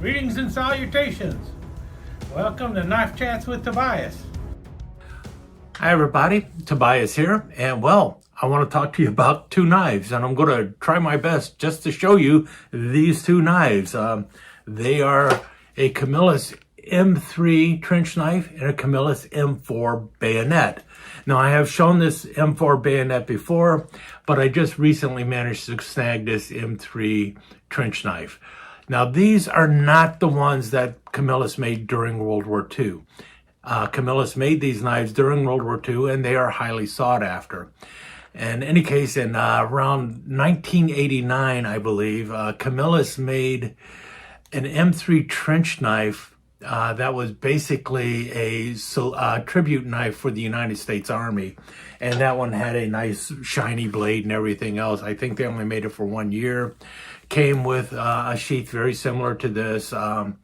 Greetings and salutations. Welcome to Knife Chats with Tobias. Hi everybody, Tobias here, and well, I want to talk to you about two knives, and I'm going to try my best just to show you these two knives. They are a Camillus M3 trench knife and a Camillus M4 bayonet. Now, I have shown this M4 bayonet before, but I just recently managed to snag this M3 trench knife. Now, these are not the ones that Camillus made during World War II. Camillus made these knives during World War II, and they are highly sought after. In any case, in around 1989, I believe, Camillus made an M3 trench knife that was basically a tribute knife for the United States Army. And that one had a nice shiny blade and everything else. I think they only made it for 1 year. Came with a sheath very similar to this. And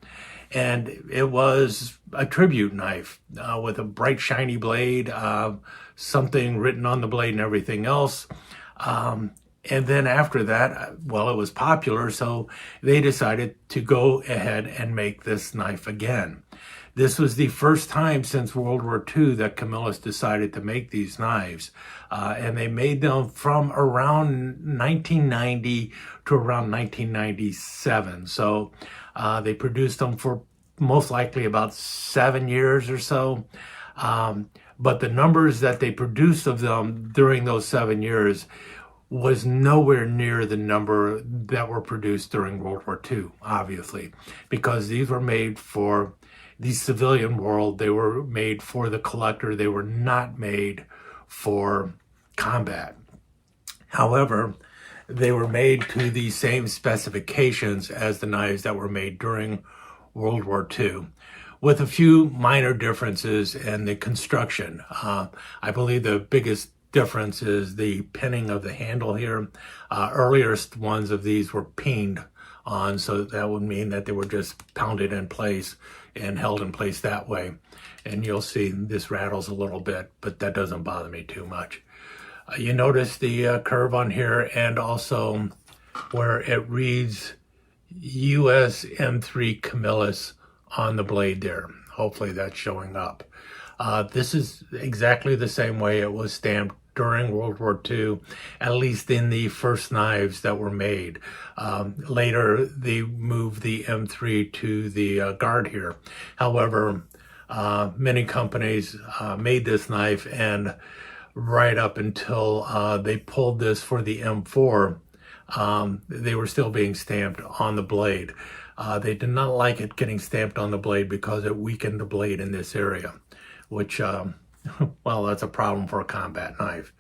it was a tribute knife with a bright, shiny blade, something written on the blade and everything else. And then after that, well, it was popular, so they decided to go ahead and make this knife again. This was the first time since World War II that Camillus decided to make these knives. And they made them from around 1990 to around 1997. So they produced them for most likely about 7 years or so. But the numbers that they produced of them during those 7 years was nowhere near the number that were produced during World War II, obviously, because these were made for the civilian world. They were made for the collector. They were not made for combat. However, they were made to the same specifications as the knives that were made during World War II, with a few minor differences in the construction. I believe the biggest difference is the pinning of the handle here. Earlier ones of these were peened on, so that would mean that they were just pounded in place and held in place that way. And you'll see this rattles a little bit, but that doesn't bother me too much. You notice the curve on here, and also where it reads US M3 Camillus on the blade there. Hopefully that's showing up. This is exactly the same way it was stamped during World War II, at least in the first knives that were made. Later, they moved the M3 to the guard here. However, many companies made this knife, and right up until they pulled this for the M4, they were still being stamped on the blade. They did not like it getting stamped on the blade because it weakened the blade in this area, which, well, that's a problem for a combat knife.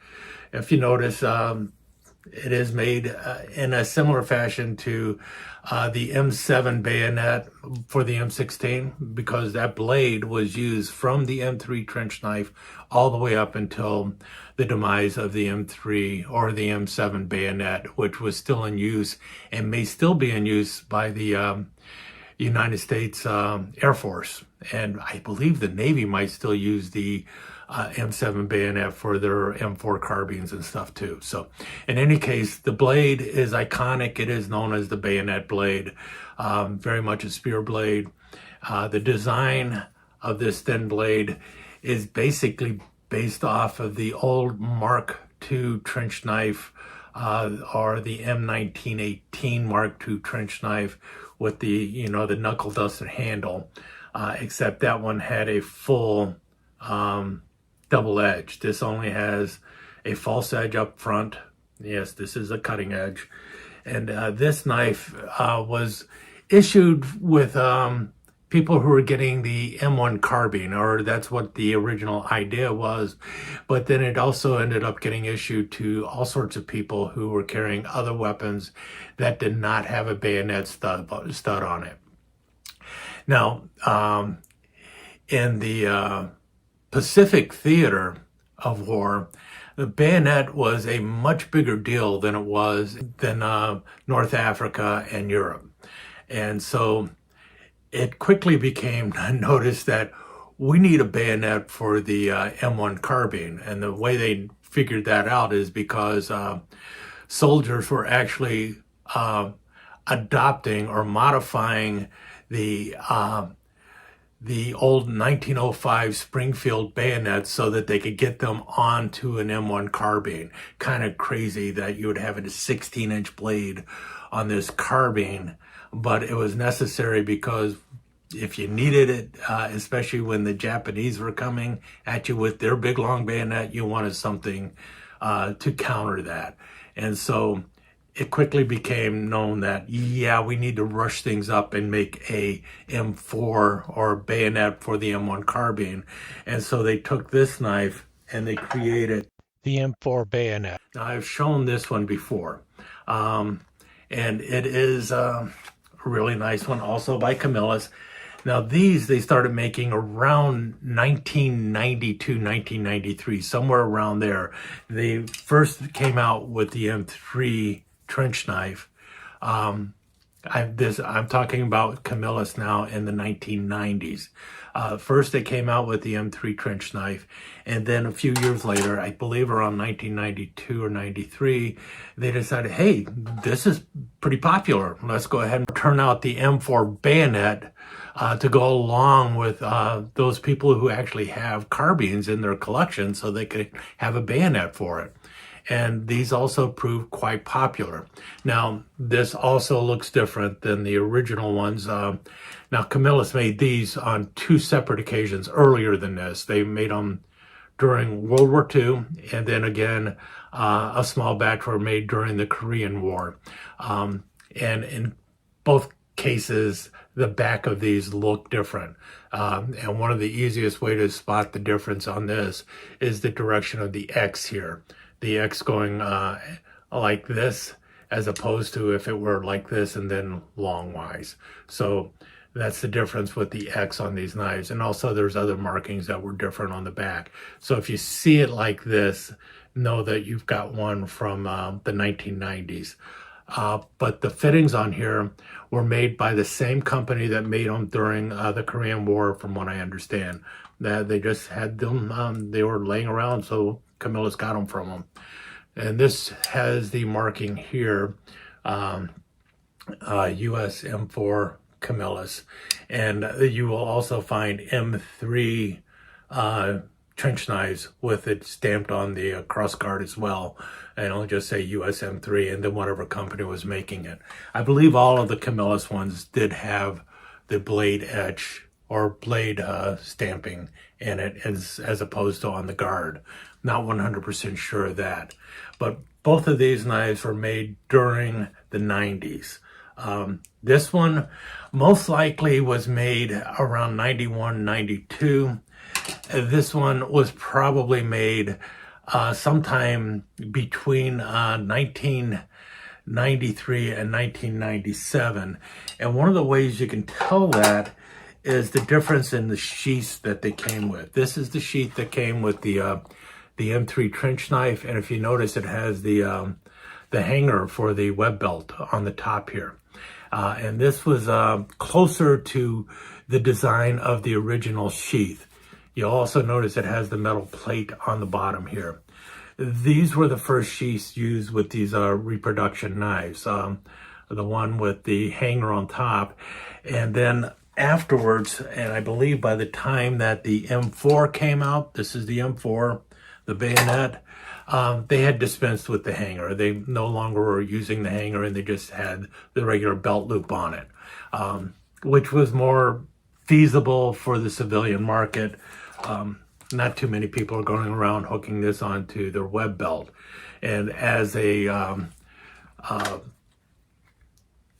If you notice, it is made in a similar fashion to the M7 bayonet for the M16, because that blade was used from the M3 trench knife all the way up until the demise of the M3 or the M7 bayonet, which was still in use and may still be in use by the United States Air Force. And I believe the Navy might still use the M7 bayonet for their M4 carbines and stuff too. So in any case, the blade is iconic. It is known as the bayonet blade, very much a spear blade. The design of this thin blade is basically based off of the old Mark II trench knife, or the M1918 Mark II trench knife with the, the knuckle duster handle, except that one had a full double edge. This only has a false edge up front. Yes, this is a cutting edge. And this knife was issued with people who were getting the M1 carbine, or that's what the original idea was. But then it also ended up getting issued to all sorts of people who were carrying other weapons that did not have a bayonet stud on it. Now, in the Pacific theater of war, the bayonet was a much bigger deal than it was than North Africa and Europe. And so it quickly became noticed that we need a bayonet for the M1 carbine. And the way they figured that out is because soldiers were actually adopting or modifying the old 1905 Springfield bayonets so that they could get them onto an M1 carbine. Kind of crazy that you would have a 16-inch blade on this carbine, but it was necessary because if you needed it, especially when the Japanese were coming at you with their big long bayonet, you wanted something to counter that. And so it quickly became known that, yeah, we need to rush things up and make a M4 or bayonet for the M1 carbine. And so they took this knife and they created the M4 bayonet. Now, I've shown this one before, and it is a really nice one, also by Camillus. Now, these they started making around 1992, 1993, somewhere around there. They first came out with the M3 trench knife. I'm talking about Camillus now in the 1990s. First they came out with the M3 trench knife, and then a few years later, I believe around 1992 or 93, they decided, hey, this is pretty popular. Let's go ahead and turn out the M4 bayonet to go along with those people who actually have carbines in their collection so they could have a bayonet for it. And these also proved quite popular. Now, this also looks different than the original ones. Now, Camillus made these on two separate occasions earlier than this. They made them during World War II, and then again, a small batch were made during the Korean War. And in both cases, the back of these look different. And one of the easiest way to spot the difference on this is the direction of the X here. The X going like this, as opposed to if it were like this and then longwise. So that's the difference with the X on these knives. And also there's other markings that were different on the back. So if you see it like this, know that you've got one from the 1990s. But the fittings on here were made by the same company that made them during the Korean War, from what I understand. That they just had them, they were laying around, so Camillus got them from them. And this has the marking here, US M4 Camillus. And you will also find M3 trench knives with it stamped on the cross guard as well. And it'll just say US M3 and then whatever company was making it. I believe all of the Camillus ones did have the blade etch or blade stamping in it as opposed to on the guard. Not 100% sure of that. But both of these knives were made during the 90s. This one most likely was made around 91, 92. This one was probably made sometime between 1993 and 1997. And one of the ways you can tell that is the difference in the sheaths that they came with. This is the sheath that came with the M3 trench knife, and if you notice, it has the hanger for the web belt on the top here. And this was closer to the design of the original sheath. You'll also notice it has the metal plate on the bottom here. These were the first sheaths used with these reproduction knives. The one with the hanger on top, and then afterwards, and I believe by the time that the M4 came out, this is the M4, the bayonet, they had dispensed with the hanger. They no longer were using the hanger, and they just had the regular belt loop on it, which was more feasible for the civilian market. Not too many people are going around hooking this onto their web belt. And as a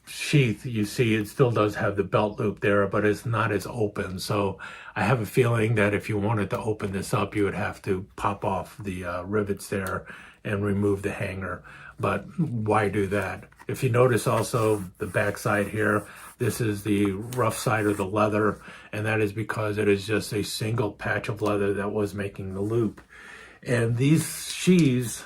sheath, you see it still does have the belt loop there, but it's not as open. So I have a feeling that if you wanted to open this up, you would have to pop off the rivets there and remove the hanger. But why do that? If you notice also the back side here, this is the rough side of the leather, and that is because it is just a single patch of leather that was making the loop. And these sheaths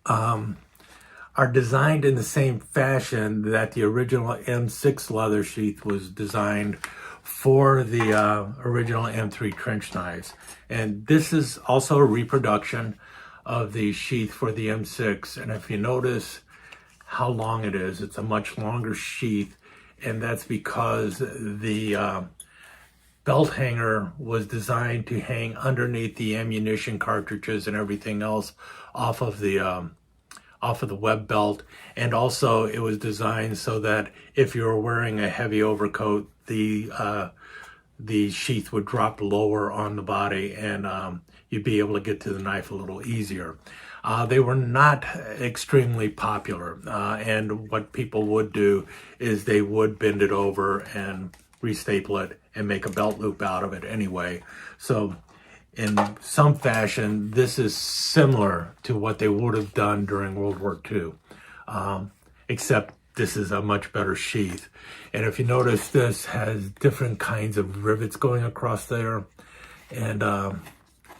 are designed in the same fashion that the original M6 leather sheath was designed for the original M3 trench knives. And this is also a reproduction of the sheath for the M6. And if you notice how long it is, it's a much longer sheath. and that's because the belt hanger was designed to hang underneath the ammunition cartridges and everything else off of the web belt. And also it was designed so that if you were wearing a heavy overcoat, the sheath would drop lower on the body, and you'd be able to get to the knife a little easier. They were not extremely popular, and what people would do is they would bend it over and restaple it and make a belt loop out of it anyway. So in some fashion, this is similar to what they would have done during World War II, except this is a much better sheath. And if you notice, this has different kinds of rivets going across there, and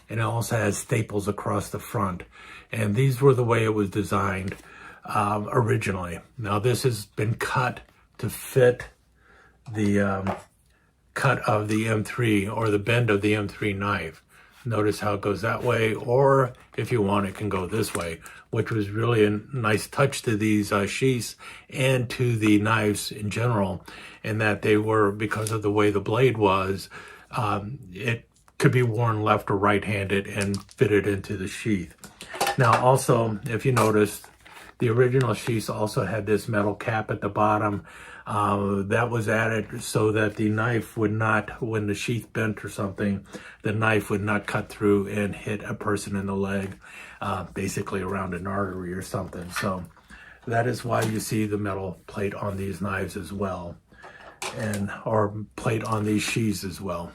it also has staples across the front. And these were the way it was designed originally. Now this has been cut to fit the cut of the M3, or the bend of the M3 knife. Notice how it goes that way, or if you want, it can go this way, which was really a nice touch to these sheaths and to the knives in general, in that they were, because of the way the blade was, it could be worn left or right-handed and fitted into the sheath. Now also, if you noticed, the original sheaths also had this metal cap at the bottom. That was added so that the knife would not, when the sheath bent or something, the knife would not cut through and hit a person in the leg, basically around an artery or something. So that is why you see the metal plate on these knives as well, or plate on these sheaths as well.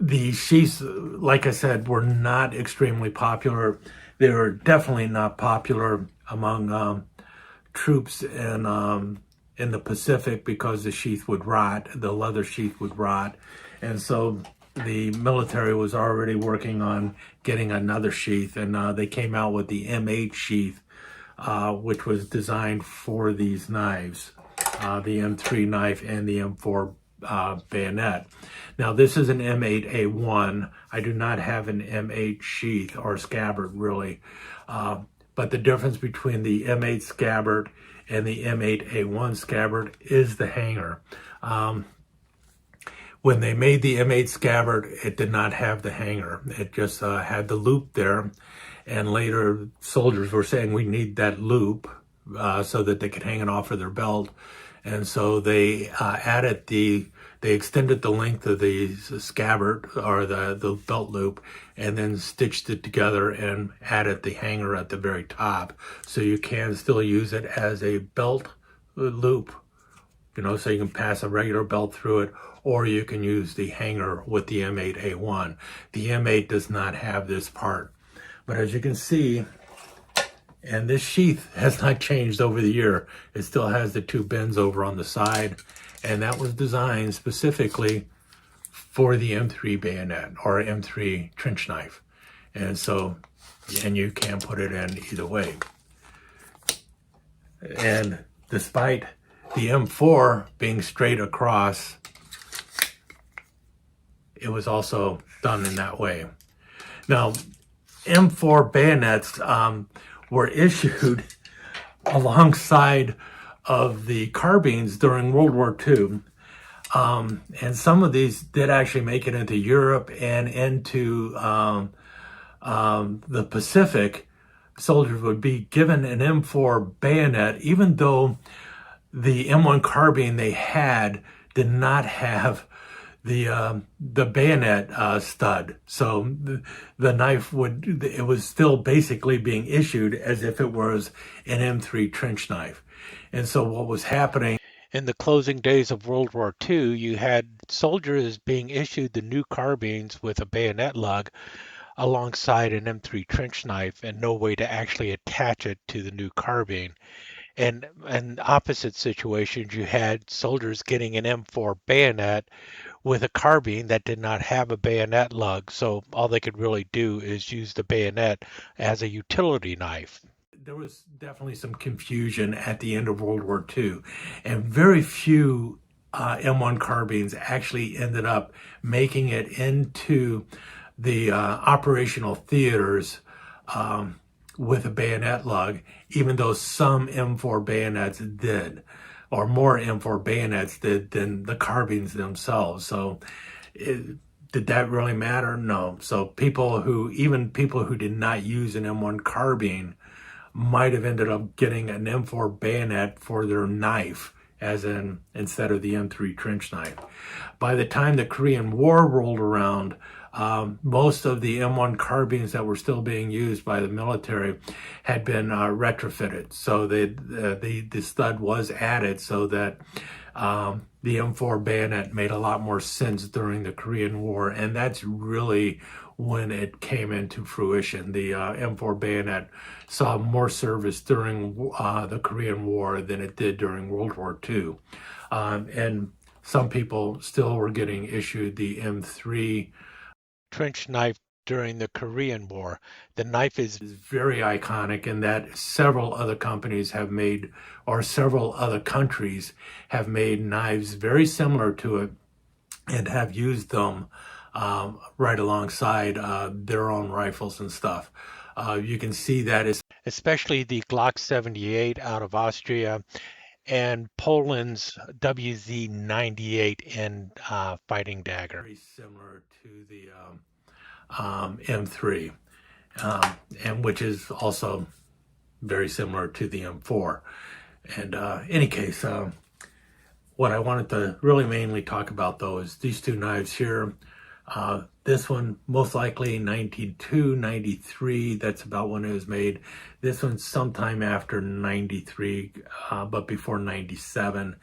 The sheaths, like I said, were not extremely popular. They were definitely not popular among troops in the Pacific, because the sheath would rot, the leather sheath would rot. And so the military was already working on getting another sheath, and they came out with the M8 sheath, which was designed for these knives, the M3 knife and the M4 bayonet. Now this is an M8A1. I do not have an M8 sheath or scabbard really, but the difference between the M8 scabbard and the M8A1 scabbard is the hanger. When they made the M8 scabbard, it did not have the hanger. It just had the loop there, and later soldiers were saying we need that loop so that they could hang it off of their belt. And so they they extended the length of the scabbard, or the belt loop, and then stitched it together and added the hanger at the very top. So you can still use it as a belt loop, so you can pass a regular belt through it, or you can use the hanger with the M8A1. The M8 does not have this part. But as you can see, and this sheath has not changed over the year. It still has the two bends over on the side, and that was designed specifically for the M3 bayonet or M3 trench knife. And so, and you can put it in either way. And despite the M4 being straight across, it was also done in that way. Now, M4 bayonets were issued alongside of the carbines during World War II. And some of these did actually make it into Europe and into the Pacific. Soldiers would be given an M4 bayonet, even though the M1 carbine they had did not have the bayonet stud. So the knife it was still basically being issued as if it was an M3 trench knife. And so what was happening in the closing days of World War II, you had soldiers being issued the new carbines with a bayonet lug alongside an M3 trench knife, and no way to actually attach it to the new carbine. And in opposite situations, you had soldiers getting an M4 bayonet with a carbine that did not have a bayonet lug. So all they could really do is use the bayonet as a utility knife. There was definitely some confusion at the end of World War II, and very few M1 carbines actually ended up making it into the operational theaters with a bayonet lug, even though some M4 bayonets did. or more M4 bayonets than the carbines themselves. So did that really matter? No. So even people who did not use an M1 carbine might have ended up getting an M4 bayonet for their knife, instead of the M3 trench knife. By the time the Korean War rolled around, most of the M1 carbines that were still being used by the military had been retrofitted. So the stud was added so that the M4 bayonet made a lot more sense during the Korean War, and that's really when it came into fruition. The M4 bayonet saw more service during the Korean War than it did during World War II. And some people still were getting issued the M3 trench knife during the Korean War. The knife is very iconic in that several other companies have made, or several other countries have made knives very similar to it and have used them right alongside their own rifles and stuff. You can see that especially the Glock 78 out of Austria and Poland's WZ-98 fighting dagger. Very similar to the M3, and which is also very similar to the M4. And any case, what I wanted to really mainly talk about, though, is these two knives here. This one, most likely 92, 93, that's about when it was made. This one's sometime after 93, but before 97.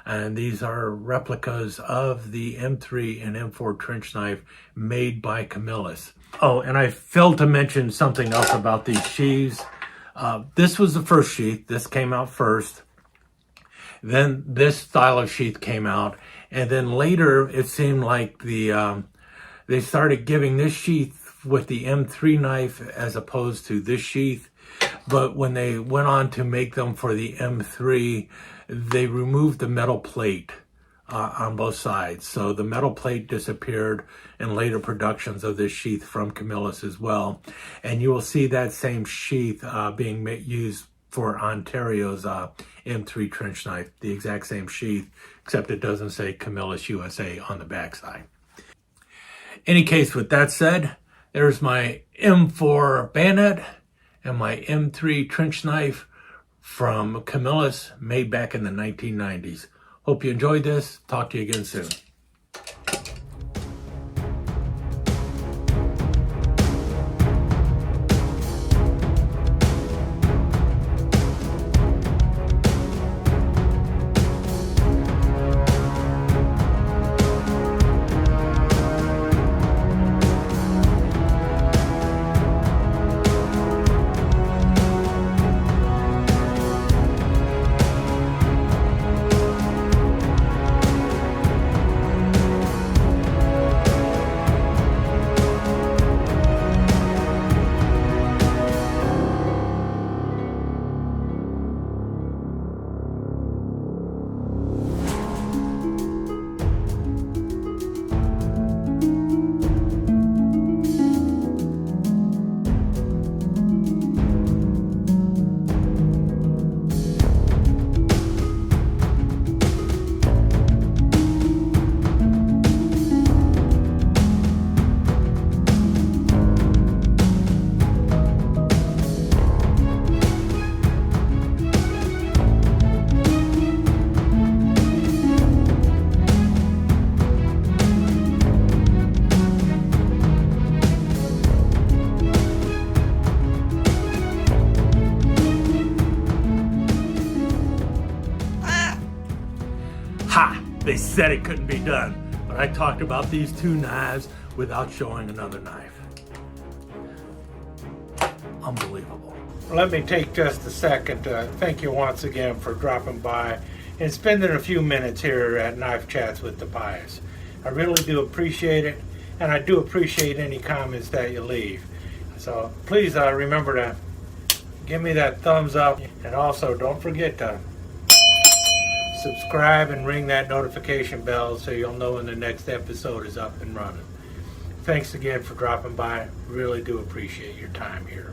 And these are replicas of the M3 and M4 trench knife made by Camillus. Oh, and I failed to mention something else about these sheaths. This was the first sheath. This came out first. Then this style of sheath came out. And then later, it seemed like they started giving this sheath with the M3 knife as opposed to this sheath. But when they went on to make them for the M3, they removed the metal plate on both sides. So the metal plate disappeared in later productions of this sheath from Camillus as well. And you will see that same sheath being used for Ontario's M3 trench knife, the exact same sheath, except it doesn't say Camillus USA on the backside. Any case, with that said, there's my M4 bayonet and my M3 trench knife from Camillus, made back in the 1990s. Hope you enjoyed this. Talk to you again soon. They said it couldn't be done, but I talked about these two knives without showing another knife. Unbelievable. Let me take just a second to thank you once again for dropping by and spending a few minutes here at Knife Chats with Tobias. I really do appreciate it, and I do appreciate any comments that you leave. So please remember to give me that thumbs up, and also don't forget to subscribe and ring that notification bell so you'll know when the next episode is up and running. Thanks again for dropping by. Really do appreciate your time here.